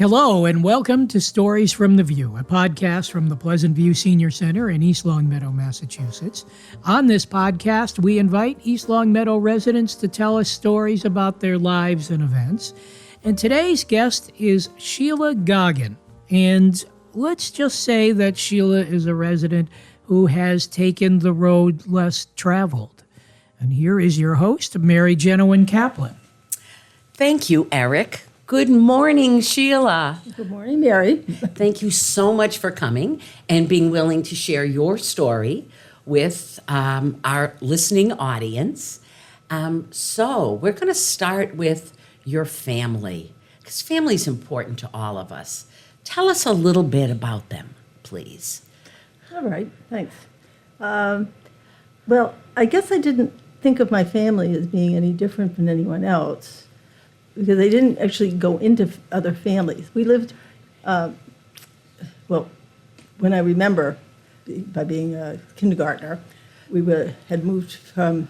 Hello, and welcome to Stories from the View, a podcast from the Pleasant View Senior Center in East Longmeadow, Massachusetts. On this podcast, we invite East Longmeadow residents to tell us stories about their lives and events. And today's guest is Sheila Goggin. And let's just say that Sheila is a resident who has taken the road less traveled. And here is your host, Mary Genowan Kaplan. Thank you, Eric. Good morning, Sheila. Good morning, Mary. Thank you so much for coming and being willing to share your story with our listening audience. So we're going to start with your family, because family is important to all of us. Tell us a little bit about them, please. All right, thanks. Well, I guess I didn't think of my family as being any different than anyone else, because I didn't actually go into other families. We lived, when I remember, by being a kindergartner, we had moved from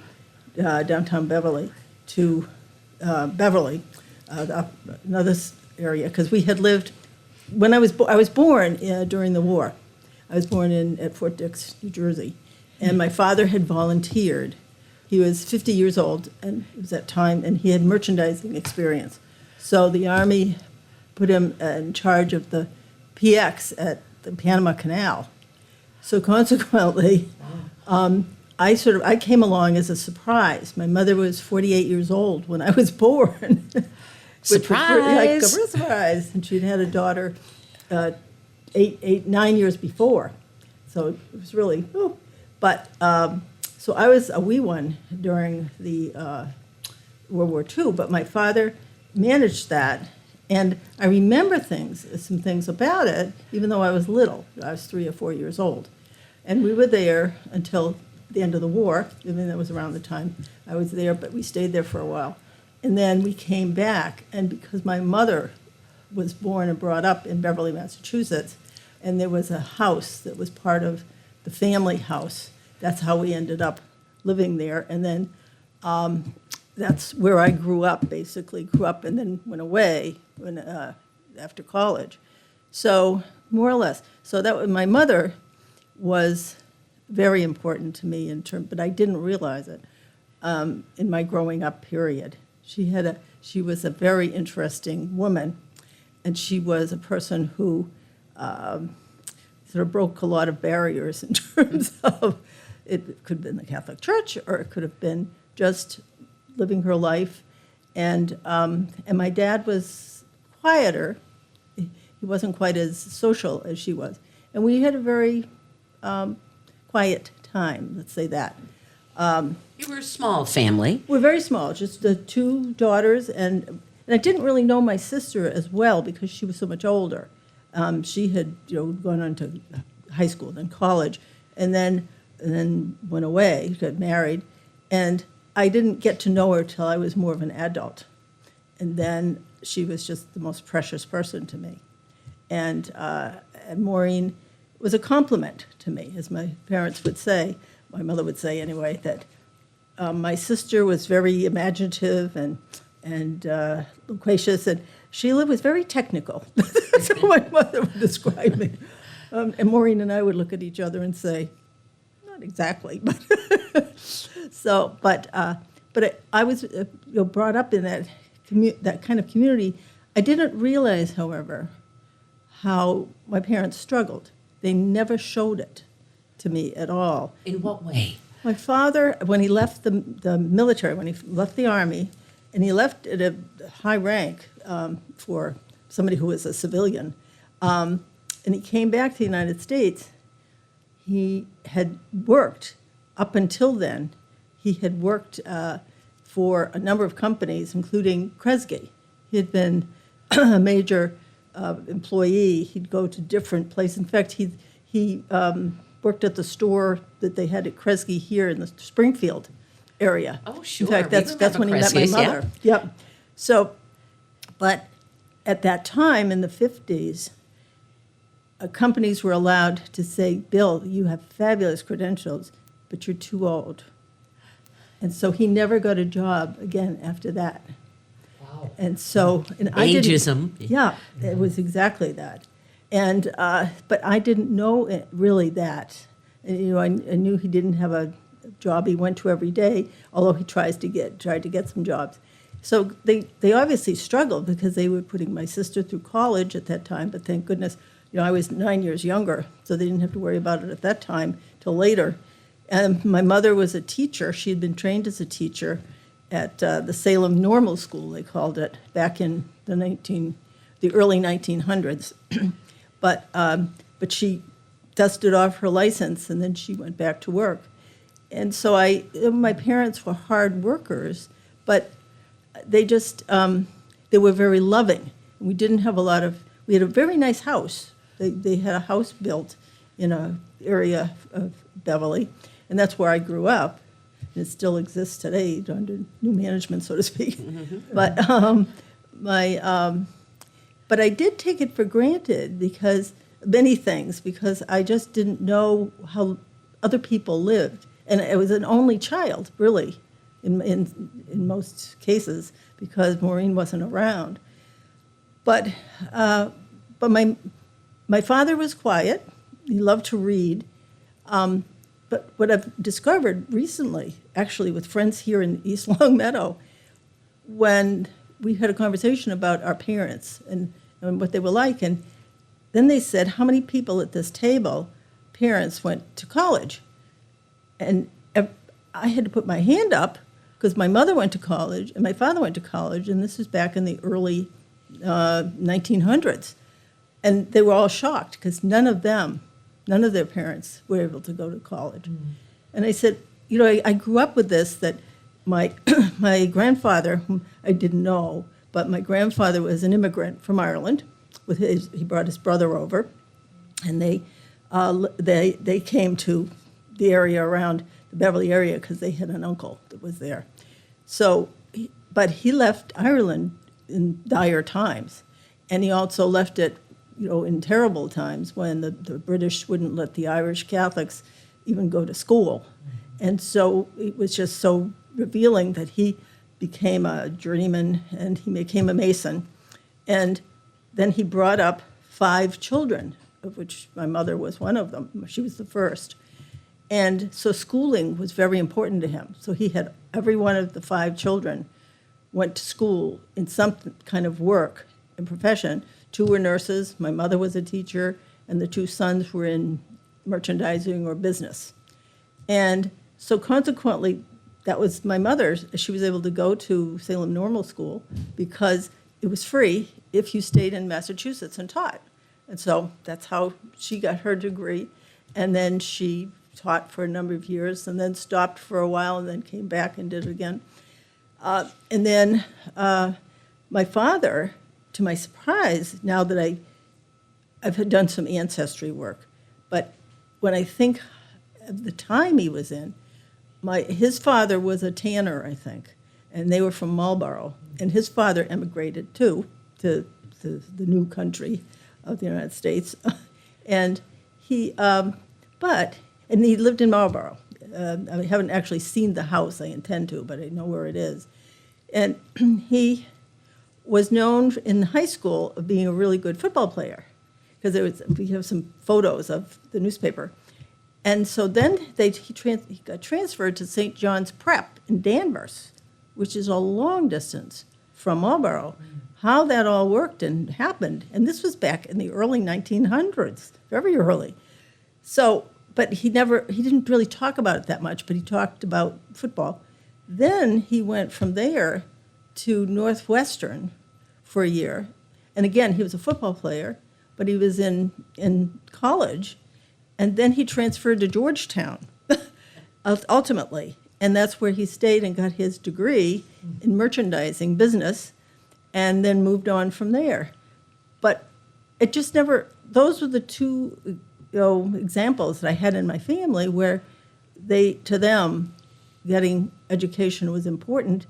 downtown Beverly to another area, because we had lived, when I was born during the war. I was born at Fort Dix, New Jersey, and my father had volunteered. He was 50 years old, and it was that time, and he had merchandising experience. So the Army put him in charge of the PX at the Panama Canal. So consequently, I came along as a surprise. My mother was 48 years old when I was born. Surprise! Like a surprise. And she'd had a daughter 9 years before. So it was really, so I was a wee one during the World War II, but my father managed that. And I remember some things about it, even though I was little. I was 3 or 4 years old. And we were there until the end of the war. I mean, that was around the time I was there, but we stayed there for a while. And then we came back, and because my mother was born and brought up in Beverly, Massachusetts, and there was a house that was part of the family house. That's how we ended up living there. And then that's where I grew up and then went away after college. So more or less. So my mother was very important to me but I didn't realize it in my growing up period. She was a very interesting woman, and she was a person who sort of broke a lot of barriers in terms of, it could have been the Catholic Church, or it could have been just living her life. And my dad was quieter. He wasn't quite as social as she was. And we had a very quiet time, let's say that. You were a small family. We're very small, just the 2 daughters. And I didn't really know my sister as well because she was so much older. She had gone on to high school, then college, and then went away, got married, and I didn't get to know her till I was more of an adult. And then she was just the most precious person to me. And Maureen was a compliment to me, as my parents would say, my mother would say anyway, that my sister was very imaginative and loquacious, and Sheila was very technical. That's how my mother would describe me. And Maureen and I would look at each other and say, not exactly, but I was brought up in that kind of community. I didn't realize, however, how my parents struggled. They never showed it to me at all. In what way? My father, when he left the military, when he left the Army, and he left at a high rank for somebody who was a civilian, and he came back to the United States, he had worked, up until then, he had worked for a number of companies, including Kresge. He had been a major employee. He'd go to different places. In fact, he worked at the store that they had at Kresge here in the Springfield area. Oh, sure. In fact, that's when he met my mother. Yeah. Yep. So, but at that time in the 50s, companies were allowed to say, Bill, you have fabulous credentials, but you're too old. And so he never got a job again after that. Wow. And so, and I didn't. Ageism. Yeah, it was exactly that. And, but I didn't know it really that. And, I knew he didn't have a job he went to every day, although he tried to get some jobs. So they obviously struggled because they were putting my sister through college at that time, but thank goodness, I was 9 years younger, so they didn't have to worry about it at that time till later. And my mother was a teacher. She had been trained as a teacher at the Salem Normal School, they called it, back in the early 1900s. But she dusted off her license, and then she went back to work. And so my parents were hard workers, but they just, they were very loving. We didn't have we had a very nice house. They had a house built in an area of Beverly, and that's where I grew up. And it still exists today under new management, so to speak. Mm-hmm. But I did take it for granted because many things, because I just didn't know how other people lived. And I was an only child, really, in most cases, because Maureen wasn't around. But my father was quiet. He loved to read. But what I've discovered recently, actually with friends here in East Longmeadow, when we had a conversation about our parents and what they were like, and then they said, how many people at this table, parents went to college? And I had to put my hand up because my mother went to college and my father went to college, and this was back in the early 1900s. And they were all shocked because none of their parents were able to go to college. Mm. And I said, I grew up with this, that my my grandfather, whom I didn't know, but my grandfather was an immigrant from Ireland. He brought his brother over, and they came to the area around the Beverly area because they had an uncle that was there. So, but he left Ireland in dire times, and he also left it, in terrible times when the British wouldn't let the Irish Catholics even go to school. And so it was just so revealing that he became a journeyman and he became a Mason. And then he brought up 5 children, of which my mother was one of them. She was the first. And so schooling was very important to him. So he had every one of the 5 children went to school in some kind of work and profession. 2 were nurses, my mother was a teacher, and the 2 sons were in merchandising or business. And so consequently, that was my mother's. She was able to go to Salem Normal School because it was free if you stayed in Massachusetts and taught. And so that's how she got her degree. And then she taught for a number of years and then stopped for a while and then came back and did it again. And then my father, to my surprise, now that I've done some ancestry work, but when I think of the time he was in, his father was a tanner, I think, and they were from Marlborough, and his father emigrated too to the new country of the United States, and he lived in Marlborough. I haven't actually seen the house. I intend to, but I know where it is, and he was known in high school of being a really good football player, because we have some photos of the newspaper. And so then he got transferred to St. John's Prep in Danvers, which is a long distance from Marlborough. How that all worked and happened, and this was back in the early 1900s, very early. So, but he didn't really talk about it that much, but he talked about football. Then he went from there to Northwestern for a year. And again, he was a football player, but he was in college. And then he transferred to Georgetown, ultimately. And that's where he stayed and got his degree in merchandising business and then moved on from there. But it just never, those were the 2 examples that I had in my family where to them, getting education was important,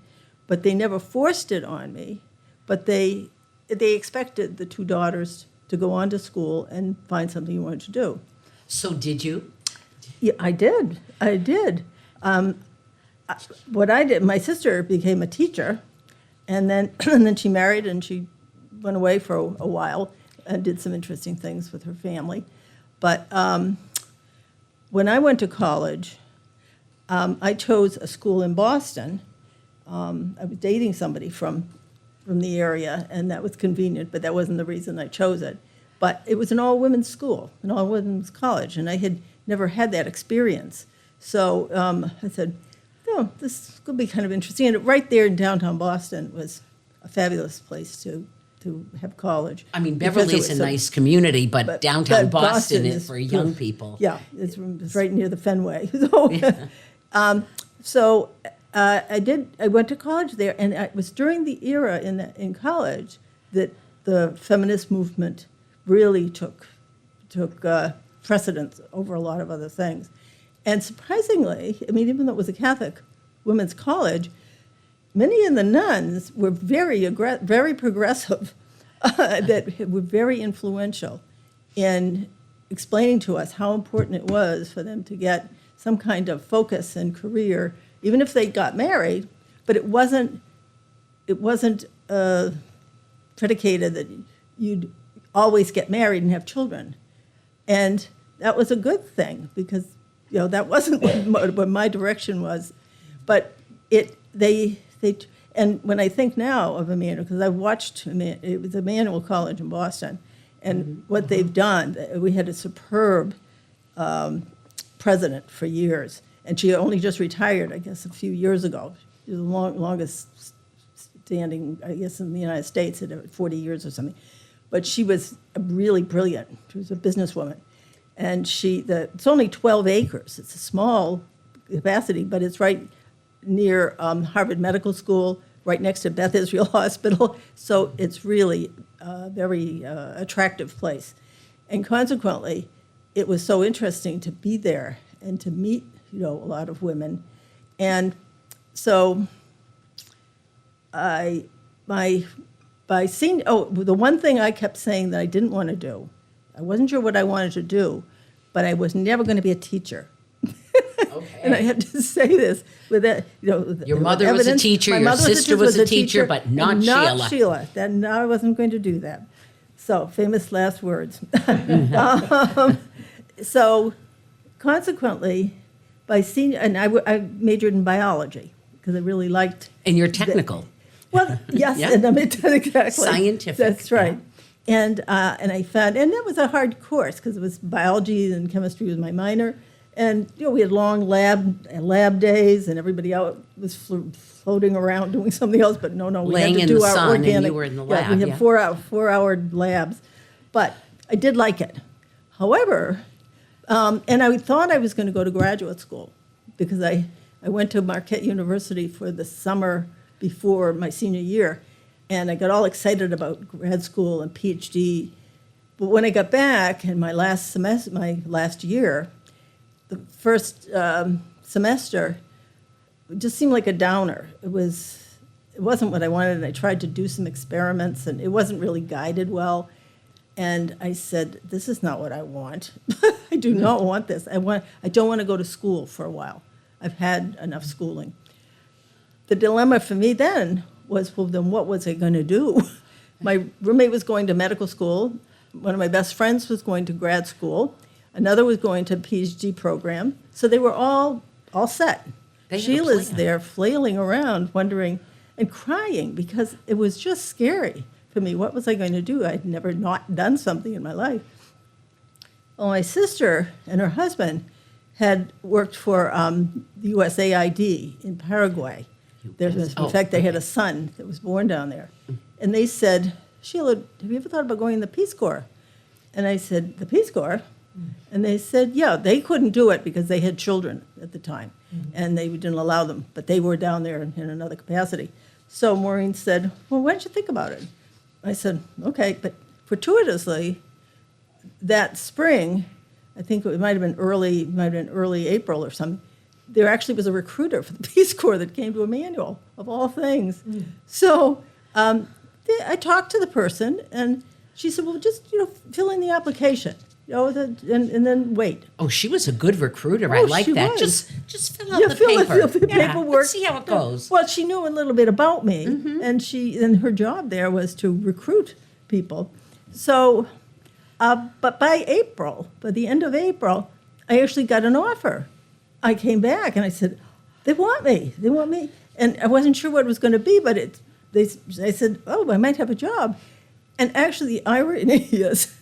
but they never forced it on me. But they expected the 2 daughters to go on to school and find something you wanted to do. So did you? Yeah, I did. What I did, my sister became a teacher, And then and then she married, and she went away for a while and did some interesting things with her family. But when I went to college, I chose a school in Boston. I was dating somebody from the area, and that was convenient, but that wasn't the reason I chose it. But it was an all-women's school, an all-women's college, and I had never had that experience. So I said, oh, this could be kind of interesting. And right there in downtown Boston was a fabulous place to have college. I mean, because Beverly's it a was nice community, but downtown Boston is for young beautiful. people. Yeah, it's right near the Fenway. So, I went to college there, and it was during the era in college that the feminist movement really took precedence over a lot of other things. And surprisingly, I mean, even though it was a Catholic women's college, many of the nuns were very progressive, that were very influential in explaining to us how important it was for them to get some kind of focus and career, even if they got married. But it wasn't predicated that you'd always get married and have children, and that was a good thing because that wasn't what my direction was. But and when I think now of Emmanuel, because I've watched it was Emmanuel College in Boston, and what they've done, we had a superb president for years, and she only just retired, I guess, a few years ago. She was the longest standing, I guess, in the United States at 40 years or something. But she was really brilliant. She was a businesswoman. And it's only 12 acres. It's a small capacity, but it's right near Harvard Medical School, right next to Beth Israel Hospital. So it's really a very attractive place. And consequently, it was so interesting to be there and to meet, a lot of women. And so the one thing I kept saying that I didn't want to do, I wasn't sure what I wanted to do, but I was never going to be a teacher. Okay. And I have to say this with that, Your mother was a teacher, your sister was a teacher, but not Sheila. Not Sheila. No, I wasn't going to do that. So, famous last words. So, consequently, by senior, and I majored in biology because I really liked. And you're technical. Well, yes, Yeah. and exactly Scientific. That's right. Yeah. And I found, and that was a hard course because it was biology and chemistry was my minor, and we had long lab days, and everybody out was floating around doing something else. But no, we Laying had to in do the our sun, organic. and you were in the lab. Yeah, we had 4-hour labs, but I did like it. However, and I thought I was going to go to graduate school because I went to Marquette University for the summer before my senior year, and I got all excited about grad school and PhD. But when I got back in my last year, the first semester, it just seemed like a downer. It wasn't what I wanted, and I tried to do some experiments, and it wasn't really guided well. And I said, this is not what I want. I do not want this. I don't want to go to school for a while. I've had enough schooling. The dilemma for me then was, well, then what was I going to do? My roommate was going to medical school. One of my best friends was going to grad school. Another was going to a PhD program. So they were all set. Sheila's there flailing around, wondering and crying because it was just scary for me. What was I going to do? I'd never not done something in my life. Well, my sister and her husband had worked for the USAID in Paraguay. In fact, they had a son that was born down there. And they said, Sheila, have you ever thought about going in the Peace Corps? And I said, the Peace Corps? And they said, yeah, they couldn't do it because they had children at the time, and they didn't allow them. But they were down there in another capacity. So Maureen said, well, why don't you think about it? I said, okay. But fortuitously, that spring, I think it might have been early April or something, there actually was a recruiter for the Peace Corps that came to Emmanuel, of all things. So I talked to the person, and she said, well, just fill in the application. and then wait. Oh, she was a good recruiter. I Oh, like she that. was. Just fill out the paper. Fill the Yeah, paperwork. let's see how it goes. Well, she knew a little bit about me, and her job there was to recruit people. So, but by the end of April, I actually got an offer. I came back and I said, they want me. And I wasn't sure what it was going to be, but I said, oh, I might have a job. And actually, the irony is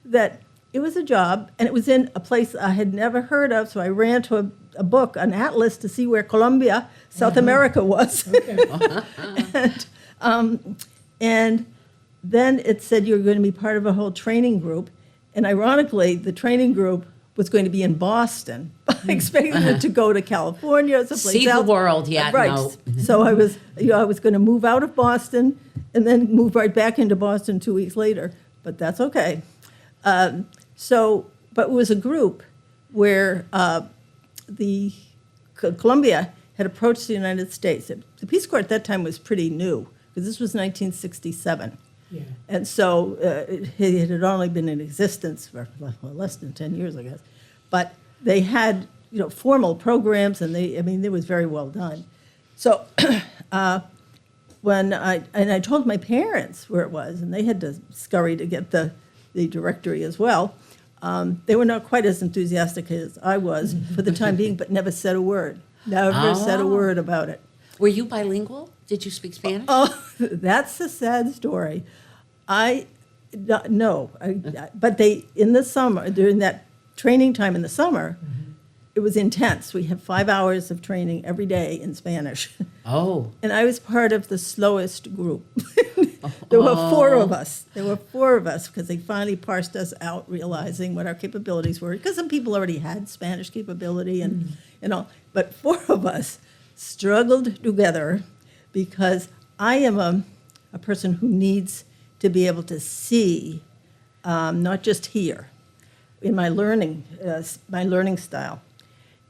that it was a job, and it was in a place I had never heard of, so I ran to a book, an atlas, to see where Colombia, South America was. And then it said you were going to be part of a whole training group, and ironically, the training group was going to be in Boston. I expected it to go to California or someplace See the else. world, yeah, Right. no. So I was going to move out of Boston and then move right back into Boston 2 weeks later, but that's okay. But it was a group where Colombia had approached the United States. The Peace Corps at that time was pretty new, because this was 1967. Yeah. And so it had only been in existence for less than 10 years, I guess. But they had, formal programs, and it was very well done. So when I told my parents where it was, and they had to scurry to get the directory as well, they were not quite as enthusiastic as I was for the time being, but never said a word. Never said a word about it. Were you bilingual? Did you speak Spanish? Oh, that's a sad story. No, but in the summer, during that training time in the summer, it was intense. We had 5 hours of training every day in Spanish. Oh. And I was part of the slowest group. There were four of us. Because they finally parsed us out, realizing what our capabilities were. Because some people already had Spanish capability and all. But four of us struggled together, because I am a person who needs to be able to see, not just hear, in my learning style.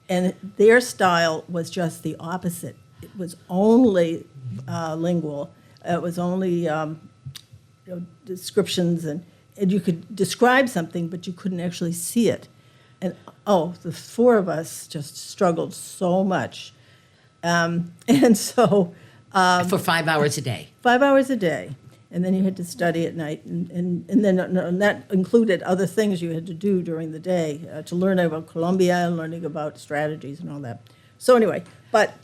And their style was just the opposite. It was only lingual. It was only descriptions, and you could describe something, but you couldn't actually see it. And the four of us just struggled so much. And so... For 5 hours a day. 5 hours a day. And then you had to study at night. And that included other things you had to do during the day to learn about Colombia and learning about strategies and all that. So anyway, but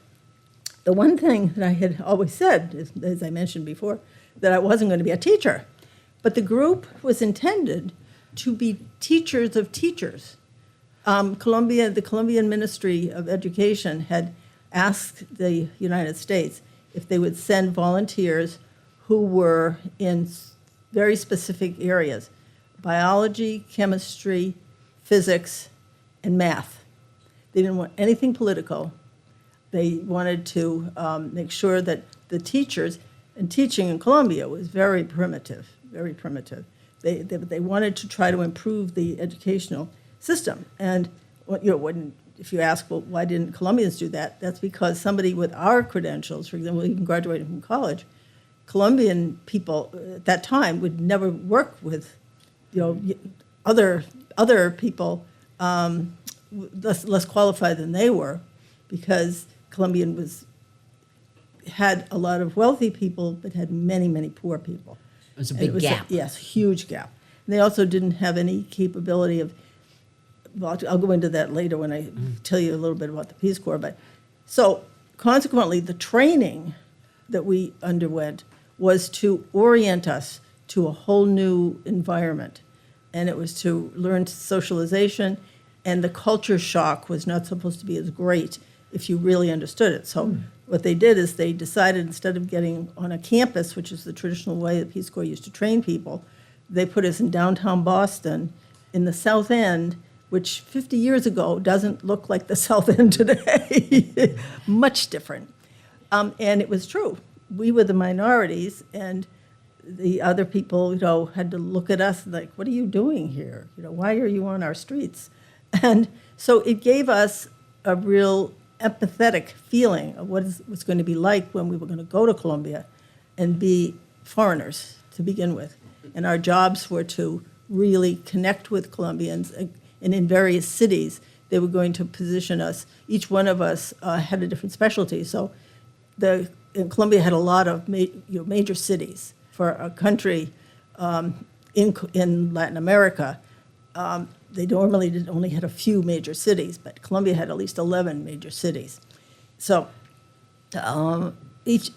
the one thing that I had always said, as I mentioned before, that I wasn't going to be a teacher. But the group was intended to be teachers of teachers. The Colombian Ministry of Education had asked the United States if they would send volunteers who were in very specific areas: biology, chemistry, physics, and math. They didn't want anything political. They wanted to make sure that the teachers, and teaching in Colombia was very primitive, very primitive. They wanted to try to improve the educational system. And if you ask, well, why didn't Colombians do that? That's because somebody with our credentials, for example, even graduating from college, Colombian people at that time would never work with, other people less qualified than they were, because Colombian had a lot of wealthy people, but had many, many poor people. It was a big gap. Yes, huge gap. And they also didn't have any capability of. Well, I'll go into that later when I tell you a little bit about the Peace Corps. But so consequently, the training that we underwent was to orient us to a whole new environment. And it was to learn socialization, and the culture shock was not supposed to be as great if you really understood it. So what they did is they decided, instead of getting on a campus, which is the traditional way the Peace Corps used to train people, they put us in downtown Boston in the South End, which 50 years ago doesn't look like the South End today. Much different. And it was true. We were the minorities, and the other people, had to look at us like, what are you doing here? Why are you on our streets? And so it gave us a real empathetic feeling of what it was going to be like when we were going to go to Colombia and be foreigners to begin with. And our jobs were to really connect with Colombians, and in various cities, they were going to position us. Each one of us had a different specialty. So in Colombia had a lot of major cities. For a country in Latin America, they normally only had a few major cities, but Colombia had at least 11 major cities. So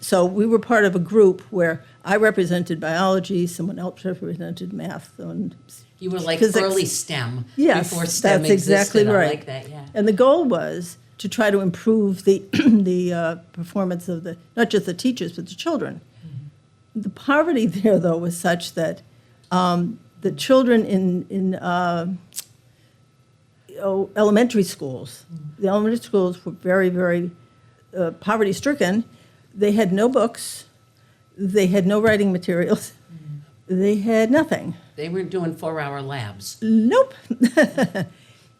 so we were part of a group where I represented biology, someone else represented math, and You were like physics. early STEM Yes, before STEM that's exactly existed. right. I like that, yeah. And the goal was to try to improve the the performance of not just the teachers, but the children. Mm-hmm. The poverty there, though, was such that the children in elementary schools, the elementary schools were very, very poverty-stricken. They had no books. They had no writing materials. Mm-hmm. They had nothing. They were doing 4-hour labs. Nope.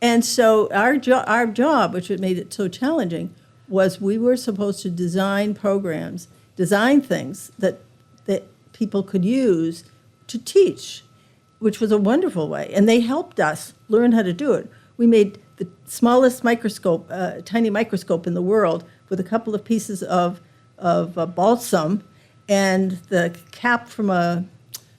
And so our job, which made it so challenging, was we were supposed to design programs, design things that people could use to teach, which was a wonderful way. And they helped us learn how to do it. We made the smallest microscope, tiny microscope in the world, with a couple of pieces of balsam and the cap from a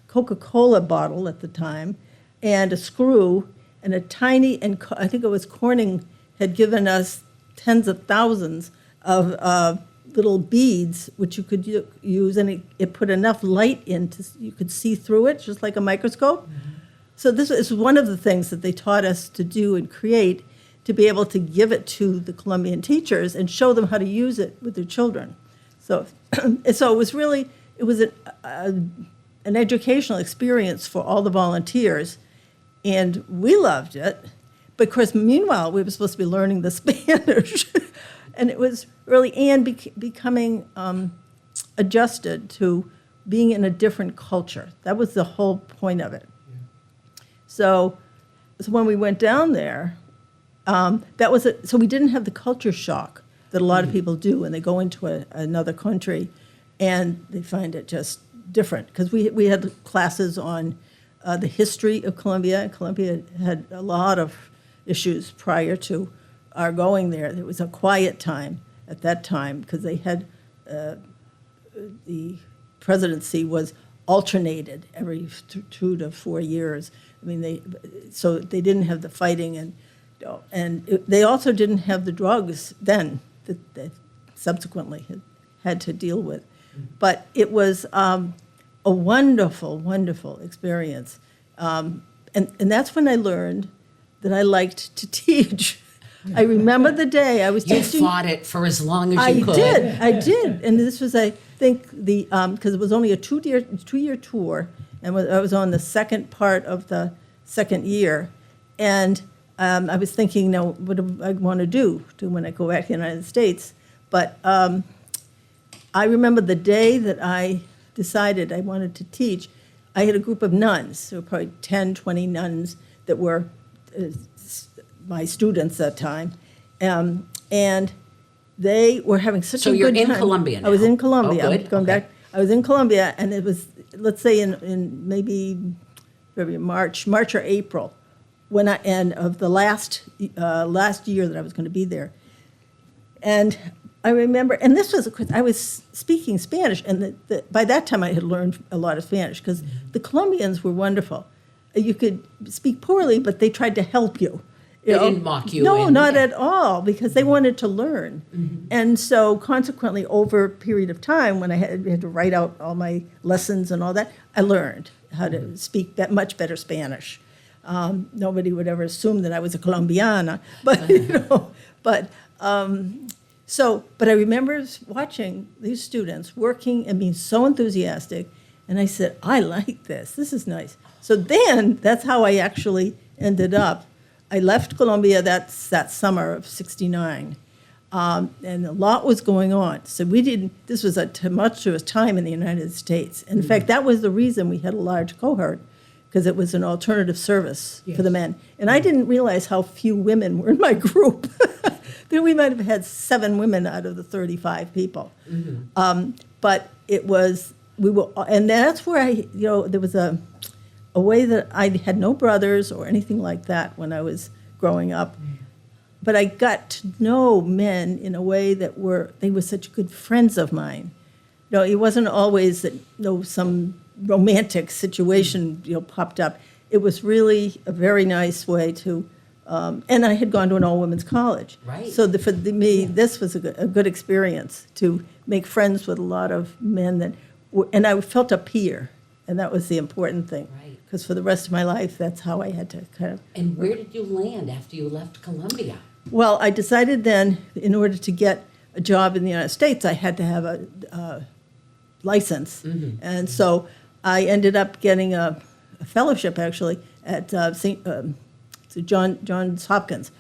Coca-Cola bottle at the time, and a screw, and a tiny, and I think it was Corning had given us tens of thousands of little beads, which you could use, and it put enough light in you could see through it, just like a microscope. Mm-hmm. So this is one of the things that they taught us to do and create, to be able to give it to the Colombian teachers and show them how to use it with their children. So, so it was an educational experience for all the volunteers, and we loved it. But of course, meanwhile, we were supposed to be learning the Spanish, and it was really becoming adjusted to being in a different culture. That was the whole point of it. Yeah. So when we went down there, so we didn't have the culture shock that a lot of people do when they go into another country and they find it just different. Because we had classes on the history of Colombia. Colombia had a lot of issues prior to our going there. There was a quiet time at that time because they had the presidency was alternated every 2 to 4 years. I mean, they didn't have the fighting, and they also didn't have the drugs then that they subsequently had to deal with. But it was a wonderful, wonderful experience. And that's when I learned that I liked to teach. I remember the day I was teaching. You fought it for as long as you could. I did. And this was, I think, because it was only a two-year tour, and I was on the second part of the second year. And I was thinking, now, what do I want to do when I go back to the United States? But I remember the day that I decided I wanted to teach, I had a group of nuns. There were probably 10, 20 nuns that were my students at that time. And they were having such a good time. So you're in Colombia now? I was in Colombia. Oh, good. Going back. I was in Colombia, and it was, let's say, in maybe March or April, of the last year that I was going to be there. And I remember, and this was, I was speaking Spanish, and by that time I had learned a lot of Spanish, because the Colombians were wonderful. You could speak poorly, but they tried to help you. They didn't mock you. No, not at all, because they wanted to learn. Mm-hmm. And so consequently, over a period of time, when I had to write out all my lessons and all that, I learned how to speak much better Spanish. Nobody would ever assume that I was a Colombiana, but but I remember watching these students working and being so enthusiastic, and I said, I like this. This is nice. So then that's how I actually ended up. I left Colombia that summer of '69, and a lot was going on. So this was a tumultuous time in the United States. And in fact, that was the reason we had a large cohort, because it was an alternative service for the men. And I didn't realize how few women were in my group. We might have had 7 women out of the 35 people. Mm-hmm. But it was, and that's where there was a way that I had no brothers or anything like that when I was growing up. But I got to know men in a way that they were such good friends of mine. It wasn't always that some romantic situation popped up. It was really a very nice way to, and I had gone to an all-women's college. Right. So for me, this was a good experience to make friends with a lot of men and I felt a peer, and that was the important thing. Right. Because for the rest of my life, that's how I had to kind of. And where did you land after you left Columbia? Well, I decided then, in order to get a job in the United States, I had to have a license. Mm-hmm. And so I ended up getting a fellowship, actually, at Johns Hopkins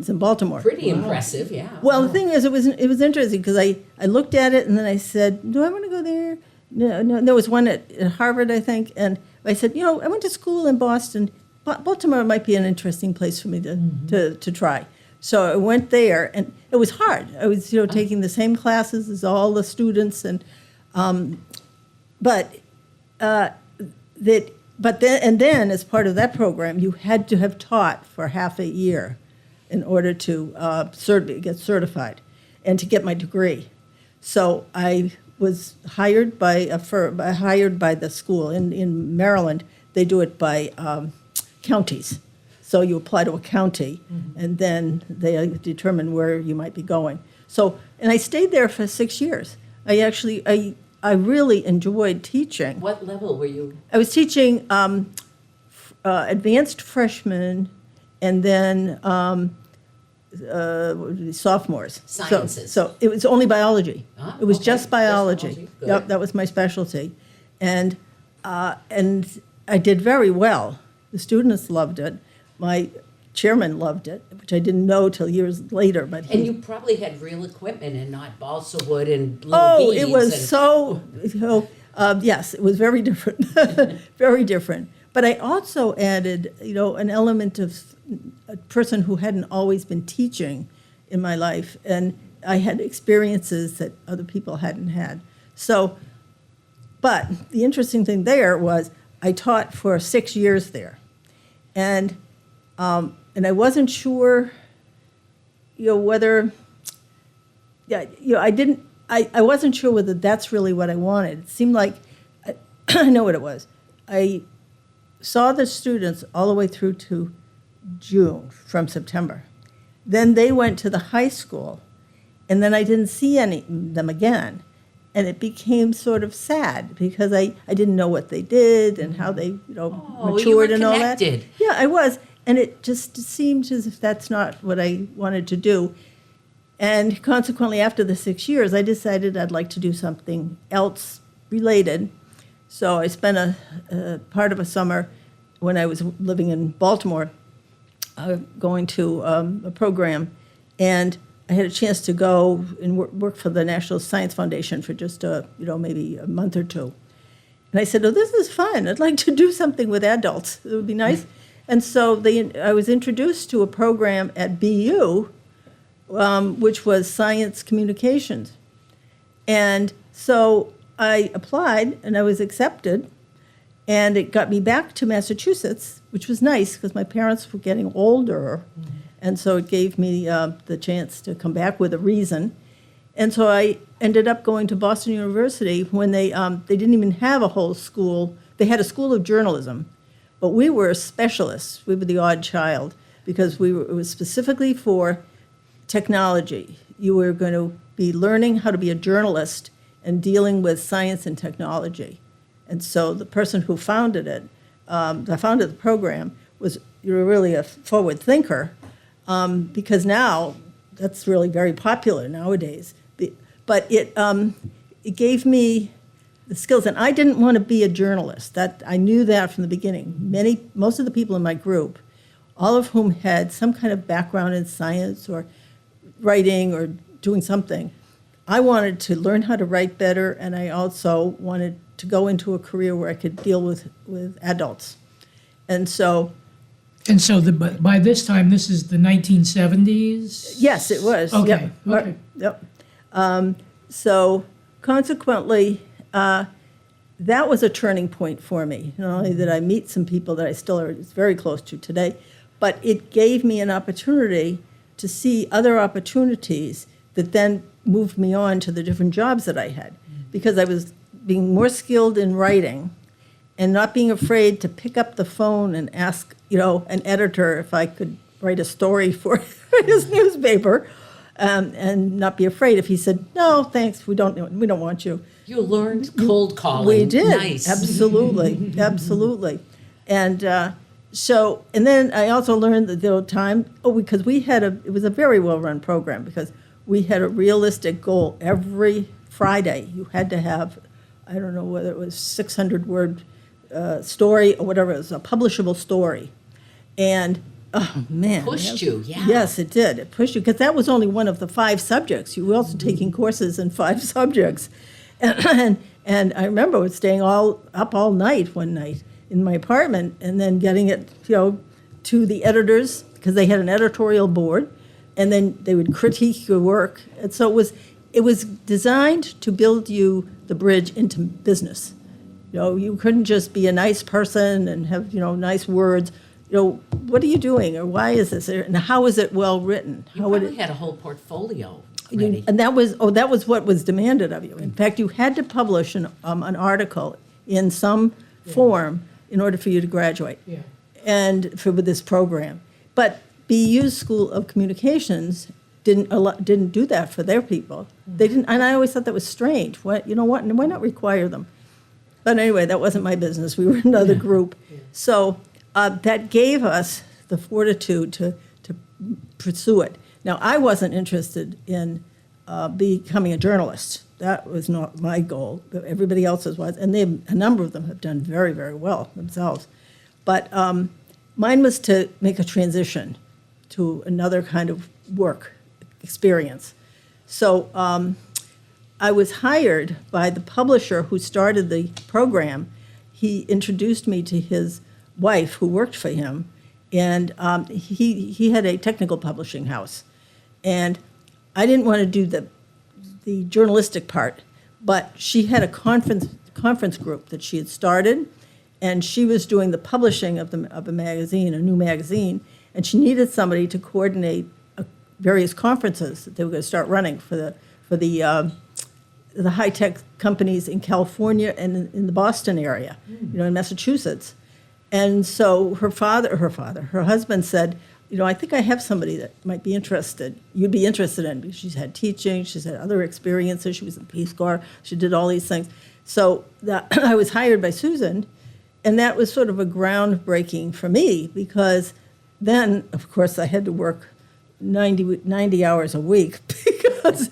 in Baltimore. Pretty impressive, yeah. Well, the thing is, it was interesting because I looked at it and then I said, do I want to go there? No, there was one at Harvard, I think, and I said, I went to school in Boston. Baltimore might be an interesting place for me to try. So I went there, and it was hard. I was, taking the same classes as all the students, and but then as part of that program, you had to have taught for half a year in order to get certified and to get my degree. So I was hired by the school in Maryland. They do it by counties. So you apply to a county, and then they determine where you might be going. So, and I stayed there for 6 years. I really enjoyed teaching. What level were you? I was teaching advanced freshmen, and then sophomores. Sciences. So it was only biology. Ah, it was okay. just biology. Good. Yep, that was my specialty, and I did very well. The students loved it. My chairman loved it, which I didn't know till years later. But And you probably had real equipment and not balsa wood and little beads. it was yes, it was very different, very different. But I also added, an element of a person who hadn't always been teaching in my life, and I had experiences that other people hadn't had. So, but the interesting thing there was I taught for 6 years there, and I wasn't sure, whether, I wasn't sure whether that's really what I wanted. It seemed like, I know what it was. I saw the students all the way through to June from September. Then they went to the high school, and then I didn't see them again. And it became sort of sad because I didn't know what they did and how they, matured you were and all that. connected. Yeah, I was. And it just seemed as if that's not what I wanted to do. And consequently, after the 6 years, I decided I'd like to do something else related. So I spent a part of a summer when I was living in Baltimore going to a program. And I had a chance to go and work for the National Science Foundation for just, maybe a month or two. And I said, this is fun. I'd like to do something with adults. It would be nice. And so I was introduced to a program at BU, which was science communications. And so I applied, and I was accepted, and it got me back to Massachusetts, which was nice because my parents were getting older, and so it gave me the chance to come back with a reason. And so I ended up going to Boston University when they didn't even have a whole school. They had a school of journalism, but we were specialists. We were the odd child because it was specifically for technology. You were going to be learning how to be a journalist and dealing with science and technology. And so the person who founded it, founded the program, was really a forward thinker because now that's really very popular nowadays. But it gave me the skills, and I didn't want to be a journalist. That I knew that from the beginning. Most of the people in my group, all of whom had some kind of background in science or writing or doing something, I wanted to learn how to write better, and I also wanted to go into a career where I could deal with adults. And so by this time, this is the 1970s? Yes, it was. Okay. Yep. Okay. Yep. So consequently, that was a turning point for me. Not only did I meet some people that I still are very close to today, but it gave me an opportunity to see other opportunities that then moved me on to the different jobs that I had. Because I was being more skilled in writing and not being afraid to pick up the phone and ask, an editor if I could write a story for his newspaper, and not be afraid if he said, "No, thanks, we don't want you." You learned cold calling. We did. Nice. Absolutely. Absolutely. And and then I also learned that there was time, because it was a very well-run program, because we had a realistic goal. Every Friday, you had to have, I don't know whether it was 600-word story or whatever, it was a publishable story. And, oh, man. Pushed you, yeah. Yes, it did. It pushed you, because that was only one of the 5 subjects. You were also taking courses in 5 subjects. And I remember staying up all night one night in my apartment, and then getting it, to the editors, because they had an editorial board, and then they would critique your work. And so it was designed to build you the bridge into business. You couldn't just be a nice person and have, nice words. What are you doing, or why is this, and how is it well written? You probably had a whole portfolio ready. And that was what was demanded of you. In fact, you had to publish an article in some form in order for you to graduate, and with this program. But BU's School of Communications didn't do that for their people. They didn't, and I always thought that was strange. Why not require them? But anyway, that wasn't my business. We were another group. So that gave us the fortitude to pursue it. Now, I wasn't interested in becoming a journalist. That was not my goal. Everybody else's was, and a number of them have done very, very well themselves. But mine was to make a transition to another kind of work experience. So I was hired by the publisher who started the program. He introduced me to his wife, who worked for him, and he had a technical publishing house. And I didn't want to do the journalistic part, but she had a conference group that she had started, and she was doing the publishing of a magazine, a new magazine, and she needed somebody to coordinate various conferences that they were going to start running for the high-tech companies in California and in the Boston area, in Massachusetts. And so her husband said, I think I have somebody that might be interested. You'd be interested in, because she's had teaching, she's had other experiences, she was in Peace Corps, she did all these things. So I was hired by Susan, and that was sort of a groundbreaking for me, because then, of course, I had to work 90 hours a week because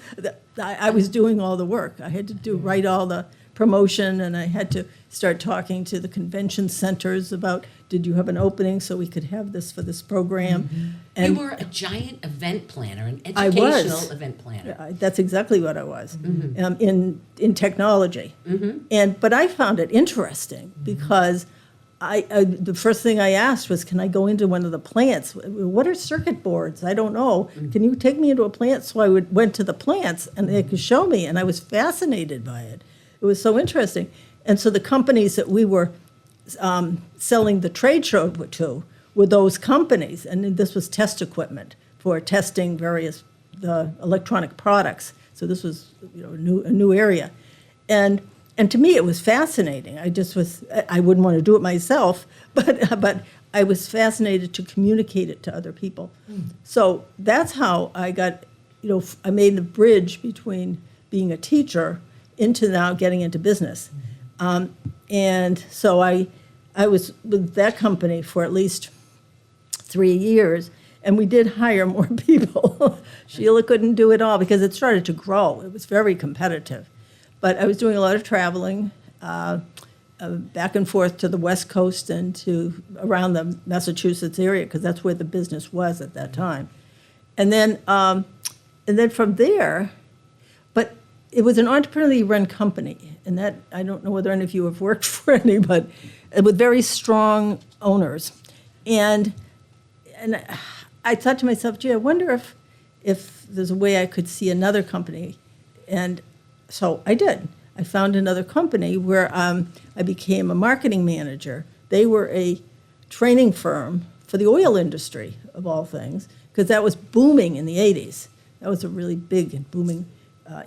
I was doing all the work. I had to write all the promotion, and I had to start talking to the convention centers about, did you have an opening so we could have this for this program? And you were a giant event planner, an I was. educational event planner. That's exactly what I was, in technology. But I found it interesting because the first thing I asked was, can I go into one of the plants? What are circuit boards? I don't know. Can you take me into a plant? So I went to the plants, and they could show me, and I was fascinated by it. It was so interesting. And so the companies that we were selling the trade show to were those companies, and this was test equipment for testing the electronic products. So this was a new area. And to me, it was fascinating. I wouldn't want to do it myself, but I was fascinated to communicate it to other people. So that's how I got, I made the bridge between being a teacher into now getting into business. And so I was with that company for at least 3 years, and we did hire more people. Sheila couldn't do it all because it started to grow. It was very competitive. But I was doing a lot of traveling back and forth to the West Coast and to around the Massachusetts area, because that's where the business was at that time. And then from there, but it was an entrepreneurially run company, and that, I don't know whether any of you have worked for any, but with very strong owners. And I thought to myself, gee, I wonder if there's a way I could see another company. And so I did. I found another company where I became a marketing manager. They were a training firm for the oil industry, of all things, because that was booming in the 80s. That was a really big and booming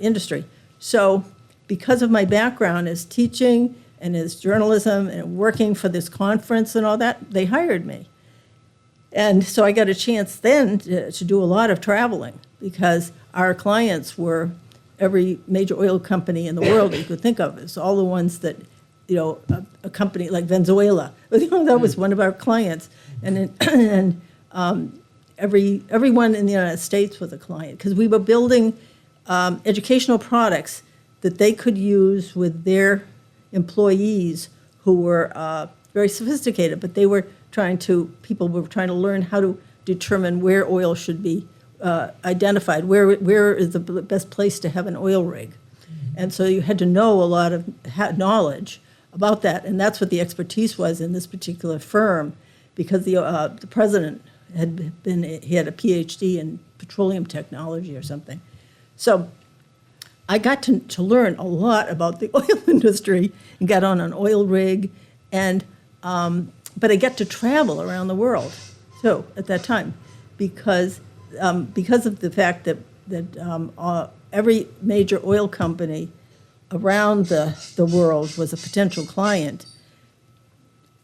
industry. So because of my background as teaching and as journalism and working for this conference and all that, they hired me. And so I got a chance then to do a lot of traveling because our clients were every major oil company in the world that you could think of. It's all the ones that, a company like Venezuela, that was one of our clients. And everyone in the United States was a client because we were building educational products that they could use with their employees who were very sophisticated, but people were trying to learn how to determine where oil should be identified, where is the best place to have an oil rig. And so you had to know a lot of knowledge about that, and that's what the expertise was in this particular firm, because the president he had a PhD in petroleum technology or something. So I got to learn a lot about the oil industry and got on an oil rig, but I got to travel around the world too at that time because of the fact that every major oil company around the world was a potential client.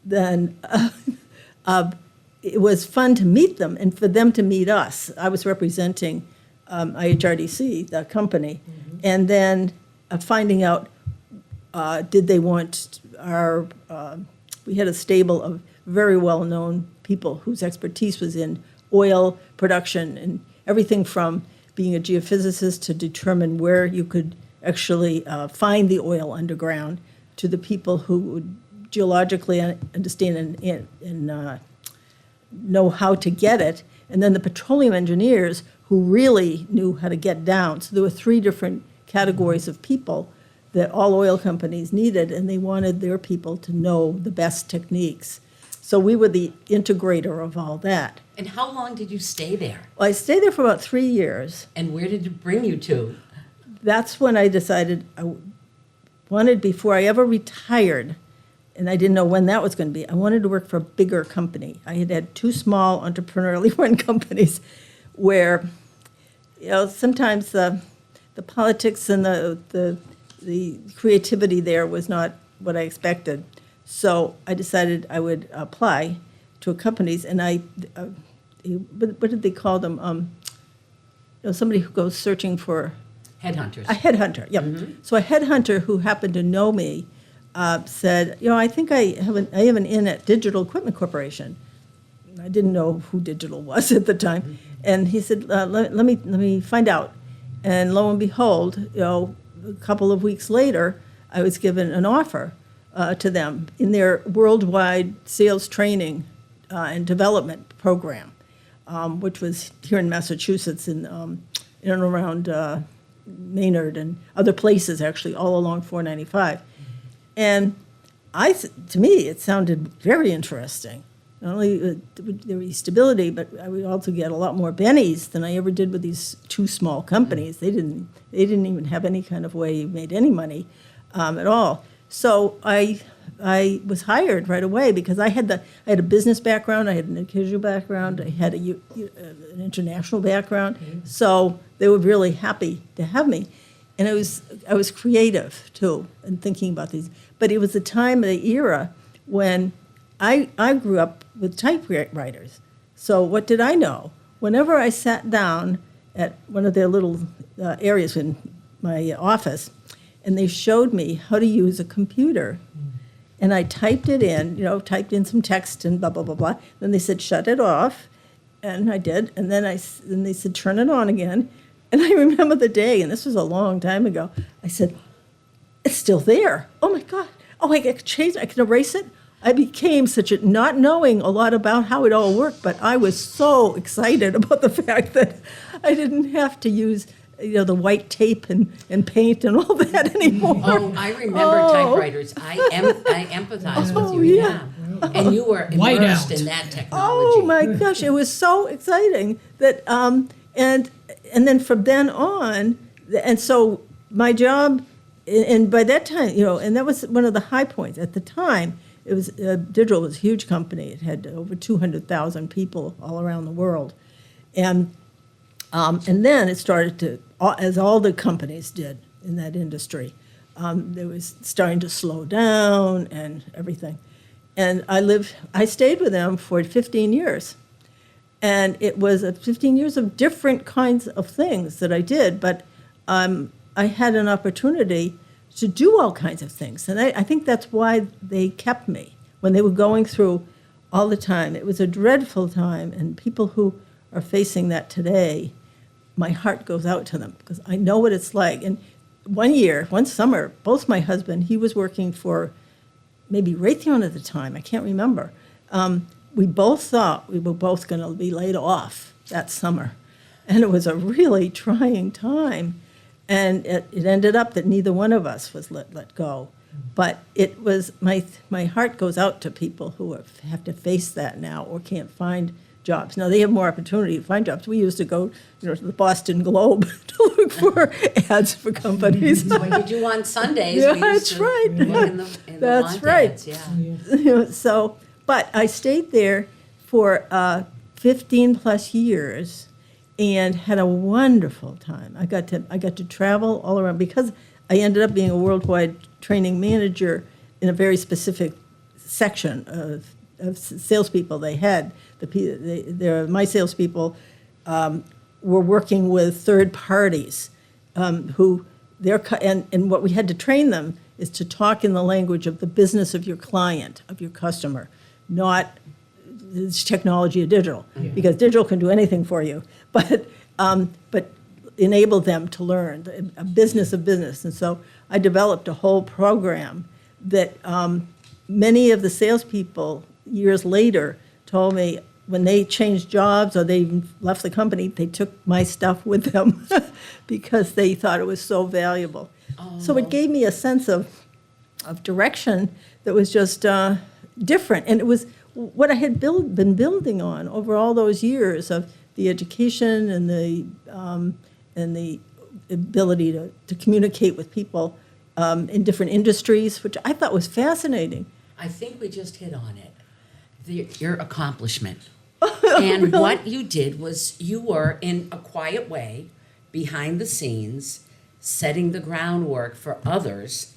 Then it was fun to meet them and for them to meet us. I was representing IHRDC, the company, and then finding out did they want we had a stable of very well-known people whose expertise was in oil production and everything from being a geophysicist to determine where you could actually find the oil underground to the people who would geologically understand and know how to get it, and then the petroleum engineers who really knew how to get down. So there were 3 different categories of people that all oil companies needed, and they wanted their people to know the best techniques. So we were the integrator of all that. And how long did you stay there? Well, I stayed there for about 3 years. And where did it bring you to? That's when I decided I wanted, before I ever retired, and I didn't know when that was going to be, I wanted to work for a bigger company. I had had 2 small entrepreneurially run companies where, sometimes the politics and the creativity there was not what I expected. So I decided I would apply to companies, and what did they call them? Somebody who goes searching for Headhunters. a headhunter. Yep. So a headhunter who happened to know me said, I think I have an in at Digital Equipment Corporation. I didn't know who Digital was at the time, and he said, let me find out. And lo and behold, a couple of weeks later, I was given an offer to them in their worldwide sales training and development program, which was here in Massachusetts in and around Maynard and other places, actually, all along 495. And to me, it sounded very interesting. Not only there was stability, but I would also get a lot more bennies than I ever did with these 2 small companies. They didn't even have any kind of way you made any money at all. So I was hired right away because I had a business background, I had an educational background, I had an international background. So they were really happy to have me. And I was creative too in thinking about these. But it was the time of the era when I grew up with typewriters. So what did I know? Whenever I sat down at one of their little areas in my office, and they showed me how to use a computer, and I typed it in, typed in some text and blah, blah, blah, blah. Then they said, shut it off, and I did. And then they said, turn it on again. And I remember the day, and this was a long time ago, I said, it's still there. Oh, my God. Oh, I can change it. I can erase it. I became not knowing a lot about how it all worked, but I was so excited about the fact that I didn't have to use, the white tape and paint and all that anymore. Oh, I remember typewriters. I empathize with you, yeah. And you were immersed in that technology. Oh, my gosh. It was so exciting that, and then from then on, and so my job and by that time, and that was one of the high points. At the time, it was Digital was a huge company. It had over 200,000 people all around the world. And then it started to, as all the companies did in that industry, it was starting to slow down and everything. And I stayed with them for 15 years. And it was 15 years of different kinds of things that I did, but I had an opportunity to do all kinds of things. And I think that's why they kept me when they were going through all the time. It was a dreadful time, and people who are facing that today, my heart goes out to them because I know what it's like. And one summer, both my husband, he was working for maybe Raytheon at the time, I can't remember. We both thought we were both going to be laid off that summer. And it was a really trying time. And it ended up that neither one of us was let go. But it was, my heart goes out to people who have to face that now or can't find jobs. Now, they have more opportunity to find jobs. We used to go to the Boston Globe to look for ads for companies. That's what you do on Sundays. Yeah, We used that's to right. look in the That's want right. ads, yeah. But I stayed there for 15 plus years and had a wonderful time. I got to travel all around because I ended up being a worldwide training manager in a very specific section of salespeople they had. My salespeople were working with third parties and what we had to train them is to talk in the language of the business of your client, of your customer, not this technology or digital, because digital can do anything for you, but enable them to learn a business of business. And so I developed a whole program that many of the salespeople years later told me when they changed jobs or they even left the company, they took my stuff with them because they thought it was so valuable. So it gave me a sense of direction that was just different. And it was what I had been building on over all those years of the education and the ability to communicate with people in different industries, which I thought was fascinating. I think we just hit on it. Your accomplishment. And really? What you did was you were, in a quiet way, behind the scenes, setting the groundwork for others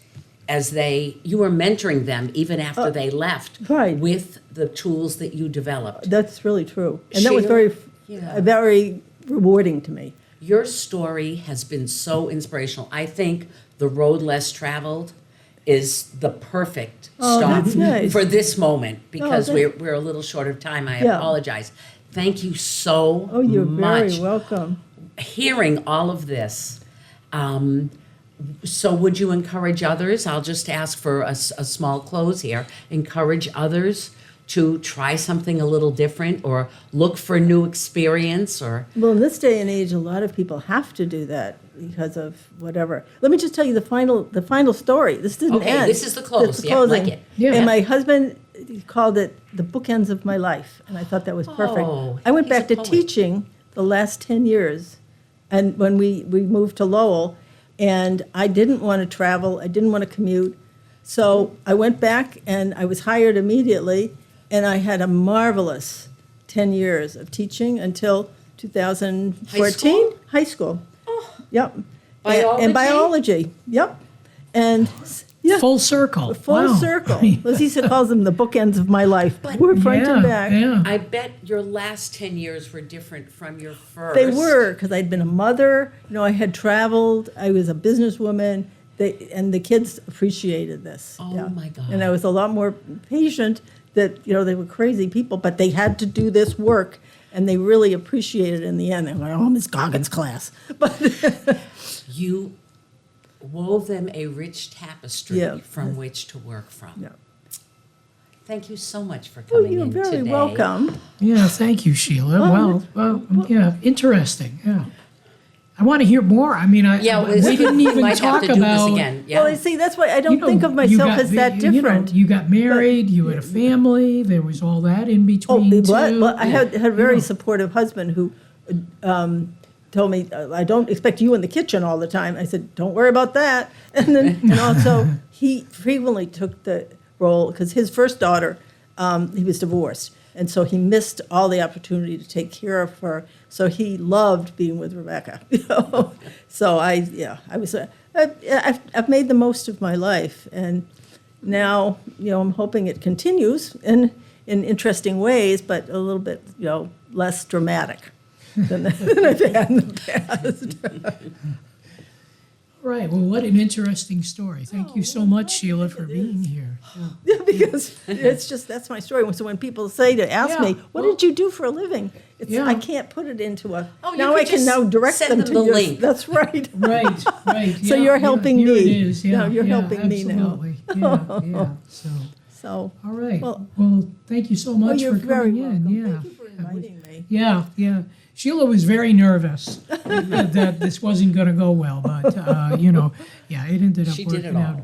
as you were mentoring them even after they left right. with the tools that you developed. That's really true. And Sheila, that was very rewarding to me. Your story has been so inspirational. I think The Road Less Traveled is the perfect stop nice. for this moment because thanks. we're a little short of time. I apologize. Thank you so Oh, you're much. very welcome. Hearing all of this, so would you encourage others? I'll just ask for a small close here. Encourage others to try something a little different or look for a new experience or... Well, in this day and age, a lot of people have to do that because of whatever. Let me just tell you the final story. This didn't end. Okay, this is the close. It's the Yeah, closing. like it. Yeah. And my husband called it the bookends of my life, and I thought that was perfect. Oh, I went he's a back to poet. teaching the last 10 years, and when we moved to Lowell, and I didn't want to travel, I didn't want to commute, so I went back and I was hired immediately, and I had a marvelous 10 years of teaching until 2014. High school. Oh, Yep. Biology? And biology. Yep. And yeah, Full circle. full Wow. circle. Lisa calls them the bookends of my life. We're front and back. Yeah. I bet your last 10 years were different from your first. They were, because I'd been a mother. I had traveled. I was a businesswoman. And the kids appreciated this. Oh, my God. And I was a lot more patient that, they were crazy people, but they had to do this work, and they really appreciated it in the end. They were like, oh, Miss Goggin's class. But You wove them a rich tapestry from which to work from. yeah. Thank you so much for Well, coming you're in very today. welcome. Yeah, thank you, Sheila. Well, yeah, interesting. Yeah. I want to hear more. I mean, we didn't even might talk have to do about. this again. Yeah. Well, you see, that's why I don't you know, think of you myself got as that different. You got married, you had a family, there was all that in between, too. Well, I had a very Yeah. supportive husband who told me, I don't expect you in the kitchen all the time. I said, don't worry about that. And then, and also, he frequently took the role, because his first daughter, he was divorced. And so he missed all the opportunity to take care of her. So he loved being with Rebecca. So I've made the most of my life. And now, I'm hoping it continues in interesting ways, but a little bit, less dramatic than I've had in the past. Right. Well, what an interesting story. Thank you so much, Sheila, for being here. Yeah, because that's my story. So when people ask me, what did you do for a living? I can't put it into a, now I can now direct them to the your, link. That's right. Right. So you're helping here me. It is. Yeah, No, you're helping me now. Absolutely. Yeah. So, All right. Well- Well, thank you so much you're for very coming in. welcome. Yeah. Thank you for inviting me. Yeah. Sheila was very nervous that this wasn't going to go well, but it ended up She working did it out.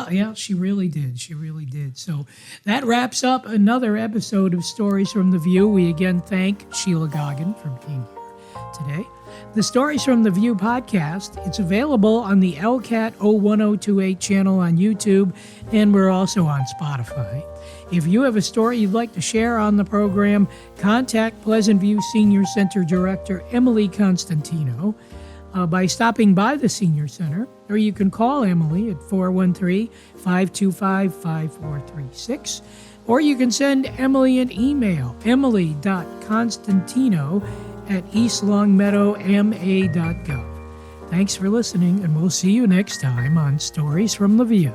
all. Yeah, she really did. She really did. So that wraps up another episode of Stories from the View. We again thank Sheila Goggin for being here today. The Stories from the View podcast, it's available on the LCAT 01028 channel on YouTube, and we're also on Spotify. If you have a story you'd like to share on the program, contact Pleasant View Senior Center Director Emily Constantino by stopping by the Senior Center, or you can call Emily at 413-525-5436, or you can send Emily an email, emily.constantino@eastlongmeadowma.gov. Thanks for listening, and we'll see you next time on Stories from the View.